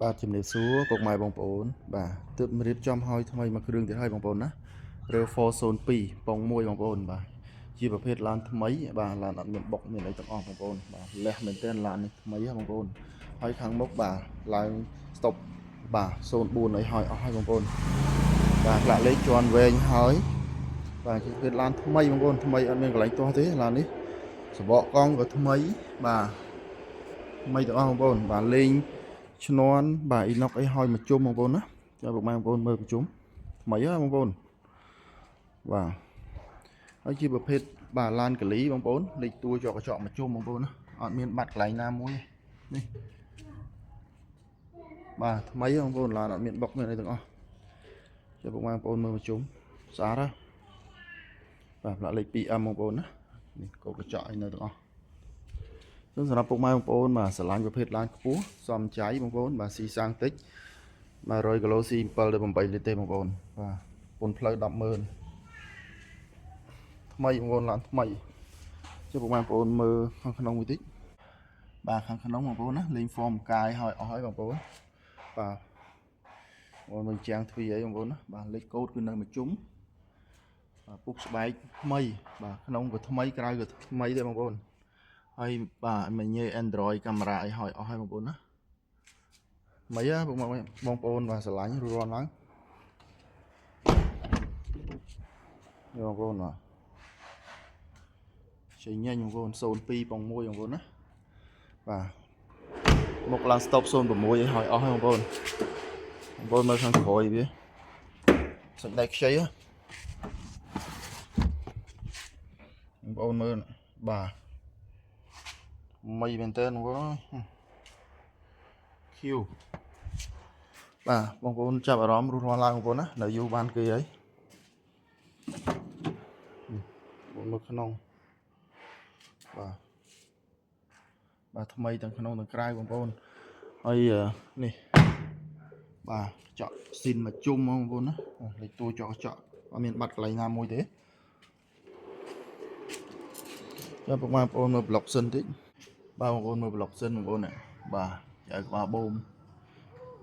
បាទជំរាបសួរពុកម៉ែបងប្អូនបាទទើបរៀបចំឲ្យថ្មីមួយគ្រឿងទៀតហើយបងប្អូនណា Rail 402ប៉ុង1បងប្អូនបាទជាប្រភេទឡានថ្មីបាទឡានអត់មានបុកមានអីទាំងអស់បងប្អូនបាទលះមែនទែនឡាននេះថ្មីហ៎បងប្អូនហើយខាងមុខបាទឡើង stop បាទ04អីហើយអស់ហើយបងប្អូនបាទផ្លាកលេខជាន់វែងហើយបាទជាប្រភេទឡានថ្មីបងប្អូនថ្មីអត់មានកន្លែងទាស់ទេឡាននេះសបកកង់ក៏ថ្មីបាទថ្មីទាំងអស់បងប្អូនបាទលេងឈ្នន់បាទអ៊ីណុកអីហើយមកជុំបងប្អូនណាចាំបងប្អូនមើលប្រជុំថ្មីហ៎បងប្អូនបាទហើយជាប្រភេទបាទឡានកលីបងប្អូនលេខតួជាប់កញ្ចក់មកជុំបងប្អូនណាអត់មានបាត់កន្លែងណាមួយនេះបាទថ្មីបងប្អូនឡានអត់មានបុកមានអីទាំងអស់ចាំបងប្អូនមើលមកជុំស្អាតហ៎បាទផ្លាកលេខ 2M បងប្អូនណានេះកូនកញ្ចក់អីនៅទាំងអស់សម្រាប់ពុកម៉ែបងប្អូនបាទស្រឡាញ់ប្រភេទឡានខ្ពស់សមចៃបងប្អូនបាទស៊ីសាំងតិច100គីឡូស៊ី7ទៅ8លីត្រទេបងប្អូនបាទពុនផ្លូវ 100000 ថ្មីបងប្អូនឡានថ្មីចុះពុកម៉ែបងប្អូនមើលខាងក្នុងមួយតិចបាទខាងក្នុងបងប្អូនណាលេងហ្វមកាយហើយអស់ហើយបងប្អូនបាទបងមើលចាំងទ្វារអីបងប្អូនណាបាទលេខកូដគឺនៅមួយជុំបាទពុកស្បែកថ្មីបាទក្នុងក៏ថ្មីក្រៅក៏ថ្មីដែរបងប្អូនហើយបាទមិញ Android កាមេរ៉ាអីហើយអស់ហើយបងប្អូនណាមិនហ៎បងប្អូនបាទស្រឡាញ់រួចរាល់ឡើងបងប្អូនបាទជិះញ៉ាញ់បងប្អូន02ប៉ុង1បងប្អូនណាបាទមកឡើង stop 06អីហើយអស់ហើយបងប្អូនមើលខាងក្រោយវាសាច់ដៃខ្ចីបងប្អូនមើលបាទមិនមែនតើបងប្អូនឃីវបាទបងប្អូនចាប់អារម្មណ៍រស់រាល់ឡើងបងប្អូនណានៅយូរបានគេហើយបងមើលក្នុងបាទថ្មីទាំងក្នុងទាំងក្រៅបងប្អូនហើយនេះបាទចកស៊ីនមកជុំបងប្អូនណាលេខតួចកអត់មានបាត់កន្លែងណាមួយទេចាំបងប្អូនមើលប្លុកសិនតិចបាទបងប្អូនមើលប្លុកសិនបងប្អូនណាបាទចៅក្បាលបូម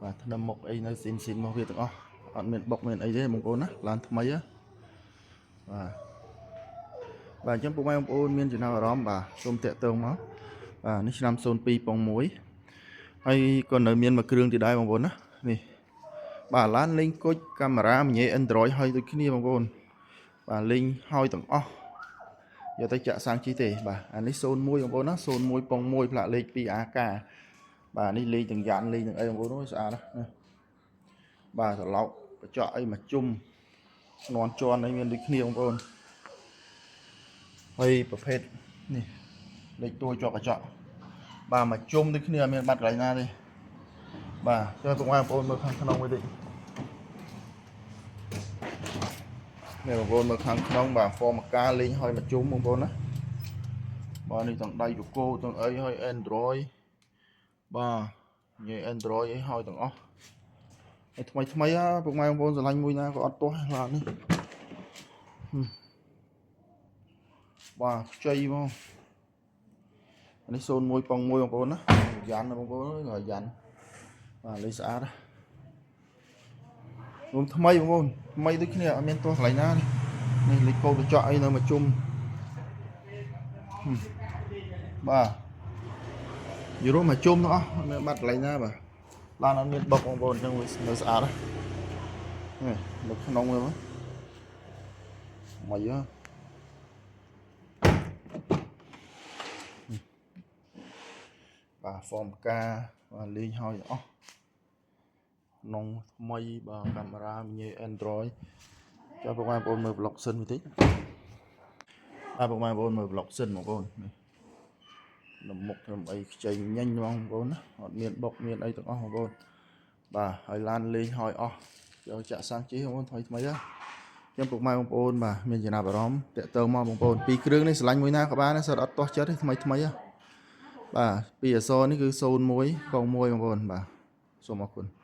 បាទថ្នាំមុខអីនៅស៊ីនមកវាទាំងអស់អត់មានបុកមានអីទេបងប្អូនណាឡានថ្មីហ៎បាទអញ្ចឹងពុកម៉ែបងប្អូនមានចំណាប់អារម្មណ៍បាទសូមតាក់ទងមកបាទនេះឆ្នាំ02ប៉ុង1ហើយក៏នៅមានមួយគ្រឿងទៀតដែរបងប្អូនណានេះបាទឡានលេងគុជកាមេរ៉ាញ៉េ Android ហើយដូចគ្នាបងប្អូនបាទលេងហើយទាំងអស់យកទៅចាក់សាំងជីទេបាទអានេះ01បងប្អូនណា01ប៉ុង1ផ្លាកលេខ 2AK បាទនេះលេងទាំងយ៉ាន់លេងទាំងអីបងប្អូនអូយស្អាតណាបាទត្រឡោកកញ្ចក់អីមកជុំស្នន់ជន់អីមានដូចគ្នាបងប្អូនហើយប្រភេទនេះលេខតួជាប់កញ្ចក់បាទមកជុំដូចគ្នាអត់មានបាត់កន្លែងណាទេបាទចូលបងប្អូនមើលខាងក្នុងមួយតិចនេះបងប្អូនមើលខាងក្នុងបាទហ្វមកាលេងហើយមកជុំបងប្អូនណាបាទនេះទាំងដៃកោទាំងអីហើយ Android បាទនិយាយ Android អីហើយទាំងអស់ហើយថ្មីហ៎ពុកម៉ែបងប្អូនស្រឡាញ់មួយណាក៏អត់ទាស់ឡាននេះបាទខ្ចីមកនេះ01ប៉ុង1បងប្អូនណាយ៉ាន់បងប្អូនអើយយ៉ាន់បាទលេងស្អាតបងថ្មីបងប្អូនថ្មីដូចគ្នាអត់មានទាស់កន្លែងណានេះលេខកូដកញ្ចក់អីនៅមកជុំបាទយូរមកជុំទាំងអស់អត់មានបាត់កន្លែងណាបាទឡានអត់មានបុកបងប្អូនអញ្ចឹងវានៅស្អាតនេះនៅក្នុងមើលមកហ៎បាទហ្វមកាបាទលេងហើយអស់ក្នុងថ្មីបាទកាមេរ៉ាញ៉េ Android ចាំបងប្អូនមើលប្លុកសិនមួយតិចបាទបងប្អូនមើលប្លុកសិនបងប្អូននេះលំមុខធ្វើអីខ្ចីញ៉ាញ់បងប្អូនណាអត់មានបុកមានអីទាំងអស់បងប្អូនបាទហើយឡានលេងហើយអស់យកចាក់សាំងជីបងប្អូនថ្មីហ៎ចាំពុកម៉ែបងប្អូនបាទមានចំណាប់អារម្មណ៍តាក់ទងមកបងប្អូនពីរគ្រឿងនេះស្រឡាញ់មួយណាក៏បានដែរសិតអត់ទាស់ចិត្តទេថ្មីហ៎បាទពីអសរនេះគឺ01ប៉ុង1បងប្អូនបាទសូមអរគុណ